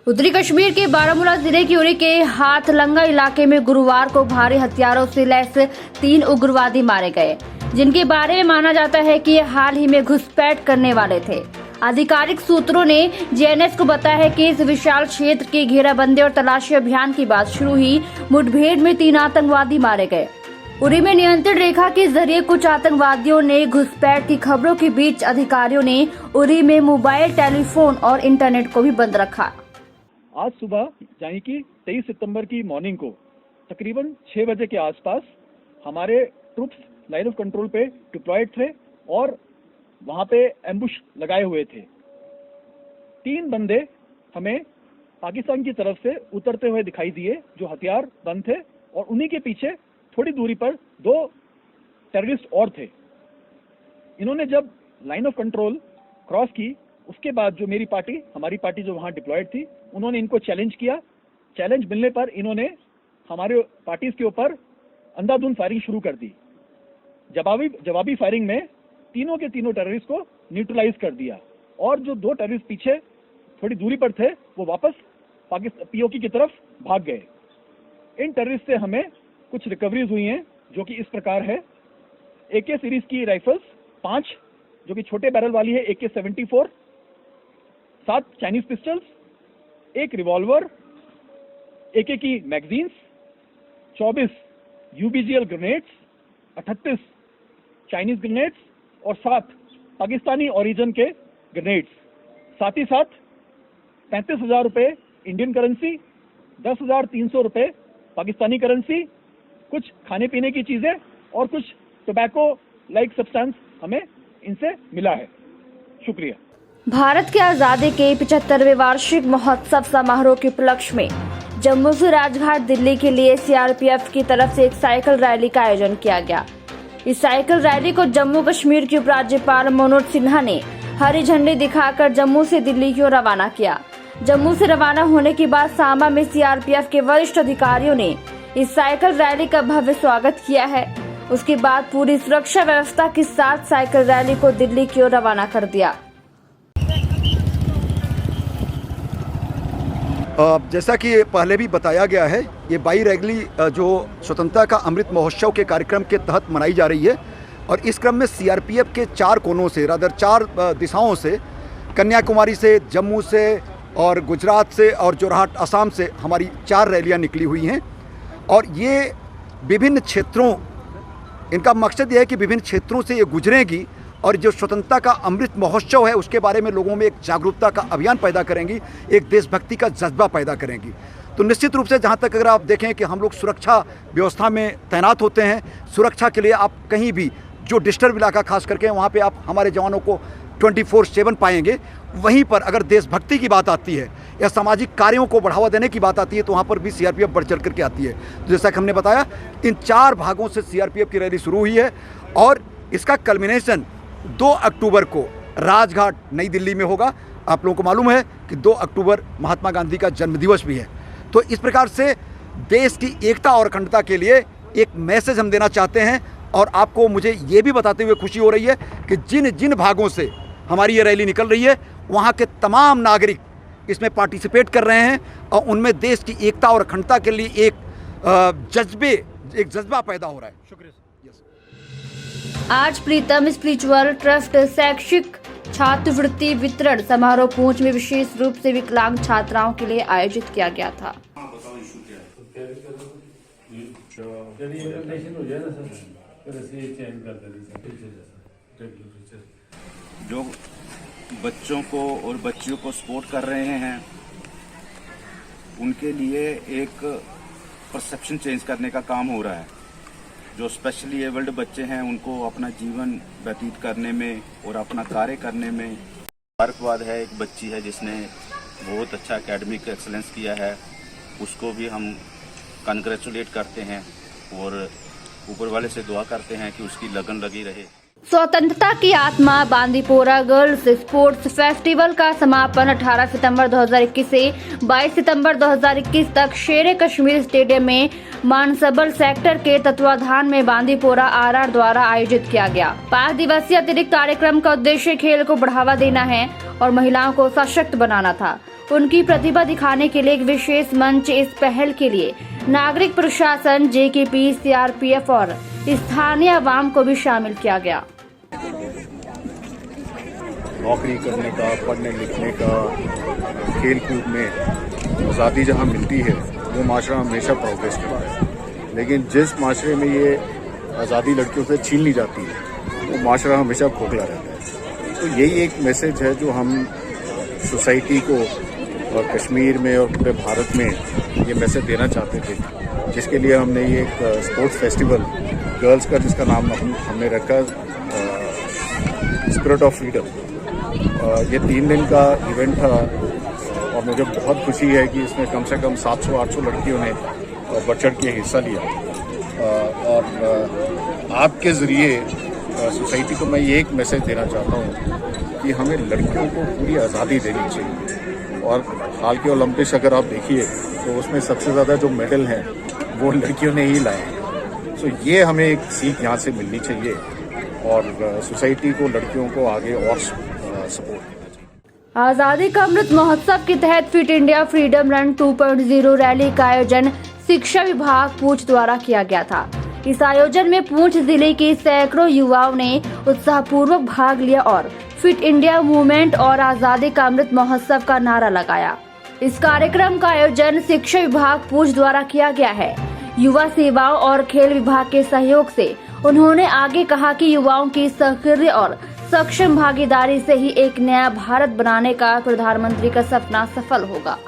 उत्तरी कश्मीर के बारामूला जिले की उरी के हाथलंगा इलाके में गुरुवार को भारी हथियारों से लैस 3 उग्रवादी मारे गए, जिनके बारे में माना जाता है कि ये हाल ही में घुसपैठ करने वाले थे। आधिकारिक सूत्रों ने जेएनएस को बताया है कि इस विशाल क्षेत्र की घेराबंदी और तलाशी अभियान की बात शुरू हुई। मुठभेड़ में 3 आतंकवादी मारे गए। उरी में नियंत्रण रेखा के जरिए कुछ आतंकवादियों ने घुसपैठ की खबरों के बीच अधिकारियों ने उरी में मोबाइल टेलीफोन और इंटरनेट को भी बंद रखा। आज सुबह यानी कि 23 सितंबर की मॉर्निंग को तकरीबन 6 बजे के आसपास हमारे ट्रूप्स लाइन ऑफ कंट्रोल पे डिप्लॉयड थे और वहां पे एम्बुश लगाए हुए थे। 3 बंदे हमें पाकिस्तान की तरफ से उतरते हुए दिखाई दिए जो हथियार बंद थे, और उन्हीं के पीछे थोड़ी दूरी पर 2 टेररिस्ट और थे। इन्होंने जब लाइन ऑफ कंट्रोल क्रॉस की, उसके बाद जो हमारी पार्टी जो वहां डिप्लॉयड थी, उन्होंने इनको चैलेंज किया। चैलेंज मिलने पर इन्होंने हमारे पार्टीज के ऊपर अंधाधुंध फायरिंग शुरू कर दी। जवाबी फायरिंग में तीनों के तीनों टेररिस्ट को न्यूट्रलाइज कर दिया, और जो 2 टेररिस्ट पीछे थोड़ी दूरी पर थे वो वापस पाकिस्तान पीओके की तरफ भाग गए। इन टेररिस्ट से हमें कुछ रिकवरीज हुई हैं जो कि इस प्रकार है। AK सीरीज की राइफल्स 5 जो कि छोटे बैरल वाली है, AK-74, 7 Chinese pistols, 1 revolver, AK की magazines, 24 UBGL grenades, 38 Chinese grenades और 7 पाकिस्तानी ओरिजिन के ग्रेनेड्स। साथ ही साथ 35,000 रुपए इंडियन करेंसी, 10,300 रुपए पाकिस्तानी करेंसी, कुछ खाने पीने की चीजें और कुछ टोबैको लाइक सब्सटेंस हमें इनसे मिला है। शुक्रिया। भारत की आजादी के 75वें वार्षिक महोत्सव समारोह के उपलक्ष्य में जम्मू से राजघाट दिल्ली के लिए CRPF की तरफ से एक साइकिल रैली का आयोजन किया गया। इस साइकिल रैली को जम्मू कश्मीर के उपराज्यपाल मनोज सिन्हा ने हरी झंडी दिखाकर जम्मू से दिल्ली की ओर रवाना किया। जम्मू से रवाना होने के बाद सांबा में CRPF के वरिष्ठ अधिकारियों ने इस साइकिल रैली का भव्य स्वागत किया है। उसके बाद पूरी सुरक्षा व्यवस्था के साथ साइकिल रैली को दिल्ली की ओर रवाना कर दिया। जैसा कि पहले भी बताया गया है, ये बाई रैली जो स्वतंत्रता का अमृत महोत्सव के कार्यक्रम के तहत मनाई जा रही है, और इस क्रम में CRPF के 4 कोनों से, रादर 4 दिशाओं से, कन्याकुमारी से, जम्मू से और गुजरात से और जोरहाट असम से हमारी 4 रैलियां निकली हुई हैं। और ये विभिन्न क्षेत्रों, इनका मकसद ये है कि विभिन्न क्षेत्रों से ये गुजरेंगी और जो स्वतंत्रता का अमृत महोत्सव है उसके बारे में लोगों में एक जागरूकता का अभियान पैदा करेंगी, एक देशभक्ति का जज्बा पैदा करेंगी। तो निश्चित रूप से जहाँ तक अगर आप देखें कि हम लोग सुरक्षा व्यवस्था में तैनात होते हैं, सुरक्षा के लिए आप कहीं भी जो डिस्टर्ब इलाका खास करके वहाँ पे आप हमारे जवानों को 24/7 पाएंगे। वहीं पर अगर देशभक्ति की बात आती है या सामाजिक कार्यों को बढ़ावा देने की बात आती है तो वहाँ पर भी CRPF बढ़ चढ़ करके आती है। तो जैसा कि हमने बताया, इन 4 भागों से CRPF की रैली शुरू हुई है और इसका कल्मिनेशन 2 अक्टूबर को राजघाट नई दिल्ली में होगा। आप लोगों को मालूम है कि 2 अक्टूबर महात्मा गांधी का जन्मदिवस भी है। तो इस प्रकार से देश की एकता और अखंडता के लिए एक मैसेज हम देना चाहते हैं, और आपको मुझे ये भी बताते हुए खुशी हो रही है कि जिन जिन भागों से हमारी ये रैली निकल रही है वहाँ के तमाम नागरिक इसमें पार्टिसिपेट कर रहे हैं, और उनमें देश की एकता और अखंडता के लिए एक जज्बा पैदा हो रहा है। शुक्रिया। आज प्रीतम स्पिरिचुअल ट्रस्ट शैक्षिक छात्रवृत्ति वितरण समारोह पूंछ में विशेष रूप से विकलांग छात्राओं के लिए आयोजित किया गया था। जो बच्चों को और बच्चियों को सपोर्ट कर रहे हैं, उनके लिए एक परसेप्शन चेंज करने का काम हो रहा है। जो स्पेशली एबल्ड बच्चे हैं उनको अपना जीवन व्यतीत करने में और अपना कार्य करने में मुबारकबाद है। एक बच्ची है जिसने बहुत अच्छा एकेडमिक एक्सेलेंस किया है, उसको भी हम कंग्रेचुलेट करते हैं और ऊपर वाले से दुआ करते हैं कि उसकी लगन लगी रहे। स्वतंत्रता की आत्मा बांदीपोरा गर्ल्स स्पोर्ट्स फेस्टिवल का समापन 18 सितंबर 2021 से 22 सितंबर 2021 तक शेर कश्मीर स्टेडियम में मानसबल सेक्टर के तत्वाधान में बांदीपोरा आरआर द्वारा आयोजित किया गया। 5 दिवसीय अतिरिक्त कार्यक्रम का उद्देश्य खेल को बढ़ावा देना है और महिलाओं को सशक्त बनाना था। उनकी प्रतिभा दिखाने के लिए एक विशेष मंच। इस पहल के लिए नागरिक प्रशासन, जेकेपी, सीआरपीएफ और स्थानीय आवाम को भी शामिल किया गया। नौकरी करने का, पढ़ने लिखने का, खेल कूद में आज़ादी जहाँ मिलती है वो माशरा हमेशा प्रोग्रेस करता है, लेकिन जिस माशरे में ये आज़ादी लड़कियों से छीन ली जाती है वो माशरा हमेशा खोखला रहता है। तो यही एक मैसेज है जो हम सोसाइटी को और कश्मीर में और पूरे भारत में ये मैसेज देना चाहते थे, जिसके लिए हमने ये एक स्पोर्ट्स फेस्टिवल गर्ल्स का, जिसका नाम हमने रखा स्पिरिट ऑफ फ्रीडम। ये 3 दिन का इवेंट था और मुझे बहुत खुशी है कि इसमें कम से कम 700-800 लड़कियों ने बढ़ चढ़ के हिस्सा लिया। और आपके ज़रिए सोसाइटी को मैं ये एक मैसेज देना चाहता हूँ कि हमें लड़कियों को पूरी आज़ादी देनी चाहिए। और हाल के ओलंपिक्स अगर आप देखिए तो उसमें सबसे ज़्यादा जो मेडल हैं वो लड़कियों ने ही लाए हैं। तो ये हमें एक सीख यहाँ से मिलनी चाहिए और सोसाइटी को, लड़कियों को आगे और सपोर्ट करना चाहिए। आजादी का अमृत महोत्सव के तहत fit India freedom run 2.0 rally का आयोजन शिक्षा विभाग पूंछ द्वारा किया गया था। इस आयोजन में पूंछ जिले के सैकड़ों युवाओं ने उत्साहपूर्वक भाग लिया और फिट इंडिया मूवमेंट और आजादी का अमृत महोत्सव का नारा लगाया। इस कार्यक्रम का आयोजन शिक्षा विभाग पूंछ द्वारा किया गया है। युवा सेवाओं और खेल विभाग के सहयोग से उन्होंने आगे कहा कि युवाओं की सक्रिय और सक्षम भागीदारी से ही एक नया भारत बनाने का प्रधानमंत्री का सपना सफल होगा।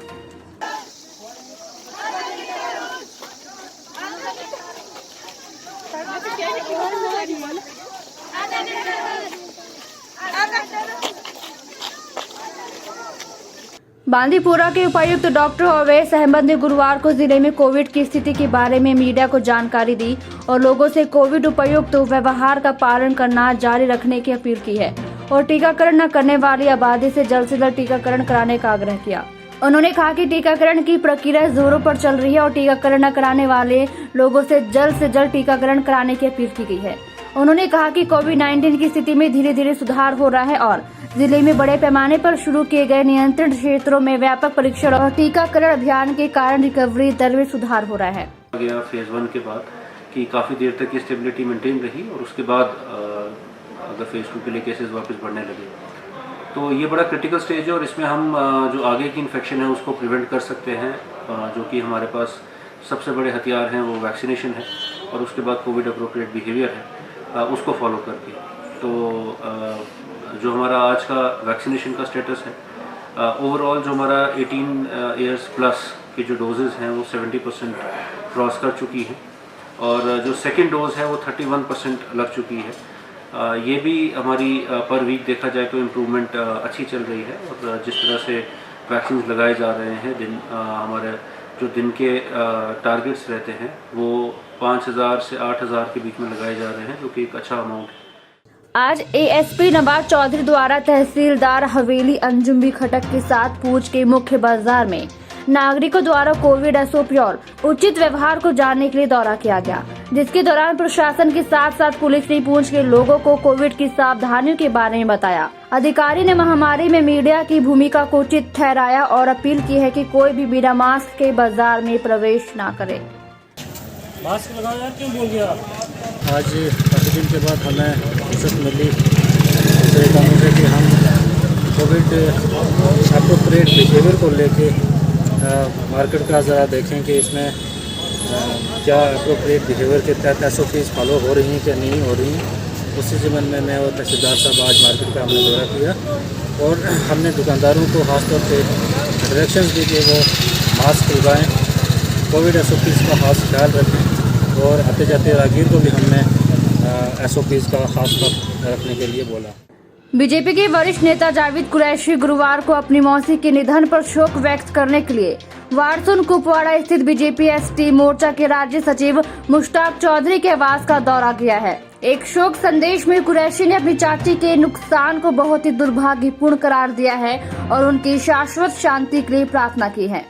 बांदीपोरा के उपायुक्त डॉक्टर अवैस अहमद ने गुरुवार को जिले में कोविड की स्थिति के बारे में मीडिया को जानकारी दी और लोगों से कोविड उपयुक्त व्यवहार का पालन करना जारी रखने की अपील की है और टीकाकरण न करने वाली आबादी से जल्द टीकाकरण कराने का आग्रह किया। उन्होंने कहा कि टीकाकरण की प्रक्रिया जोरों पर चल रही है और टीकाकरण न कराने वाले लोगों से जल्द टीकाकरण कराने की अपील की गई है। उन्होंने कहा कि कोविड-19 की स्थिति में धीरे धीरे सुधार हो रहा है और जिले में बड़े पैमाने पर शुरू किए गए नियंत्रण क्षेत्रों में व्यापक परीक्षण और टीकाकरण अभियान के कारण रिकवरी दर में सुधार हो रहा है। गया फेज 1 के बाद कि काफ़ी देर तक स्टेबिलिटी मेंटेन रही और उसके बाद अगर फेज 2 के लिए केसेस वापस बढ़ने लगे तो ये बड़ा क्रिटिकल स्टेज है और इसमें हम जो आगे की इन्फेक्शन है उसको प्रिवेंट कर सकते हैं, जो कि हमारे पास सबसे बड़े हथियार हैं वो वैक्सीनेशन है और उसके बाद कोविड अप्रोप्रिएट बिहेवियर है उसको फॉलो करके। तो जो हमारा आज का वैक्सीनेशन का स्टेटस है, ओवरऑल जो हमारा 18 ईयर्स प्लस की जो डोजेज़ हैं वो 70% क्रॉस कर चुकी हैं और जो सेकंड डोज है वो 31% लग चुकी है। ये भी हमारी पर वीक देखा जाए तो इम्प्रूवमेंट अच्छी चल रही है और जिस तरह से वैक्सीन लगाए जा रहे हैं हमारे जो दिन के टारगेट्स रहते हैं वो 5,000 से 8,000 के बीच में लगाए जा रहे हैं, जो कि एक अच्छा अमाउंट है। आज एएसपी नवाज चौधरी द्वारा तहसीलदार हवेली अंजुम बी खटक के साथ पूंछ के मुख्य बाजार में नागरिकों द्वारा कोविड एसओपी और उचित व्यवहार को जानने के लिए दौरा किया गया, जिसके दौरान प्रशासन के साथ साथ पुलिस ने पूंछ के लोगों को कोविड की सावधानियों के बारे में बताया। अधिकारी ने महामारी में मीडिया की भूमिका को उचित ठहराया और अपील की है कि कोई भी बिना मास्क के बाजार में प्रवेश न करे। मास्क लगाओ यार, क्यों बोल दिया? आज काफ़ी दिन के बाद हमें फुर्सत मिली कामों से कि हम कोविड अप्रोप्रिएट बिहेवियर को लेके मार्केट का ज़रा देखें कि इसमें क्या अप्रोप्रिएट बिहेवियर के तहत एसओपीज़ फॉलो हो रही हैं क्या नहीं हो रही हैं। उसी ज़मीन में मैं और तहसीलदार साहब आज मार्केट का हमने दौरा किया और हमने दुकानदारों को खासतौर पे डायरेक्शंस दी कि वो मास्क लगाएँ, कोविड एसओपीज़ का खास ख्याल रखें और आते जाते राहगीर को भी हमने एसओपीज़ का खास रखने के लिए बोला। बीजेपी के वरिष्ठ नेता जावेद कुरैशी गुरुवार को अपनी मौसी के निधन पर शोक व्यक्त करने के लिए वारसुन कुपवाड़ा स्थित बीजेपी एसटी मोर्चा के राज्य सचिव मुश्ताक चौधरी के आवास का दौरा किया है। एक शोक संदेश में कुरैशी ने अपनी चाची के नुकसान को बहुत ही दुर्भाग्यपूर्ण करार दिया है और उनकी शाश्वत शांति के लिए प्रार्थना की है।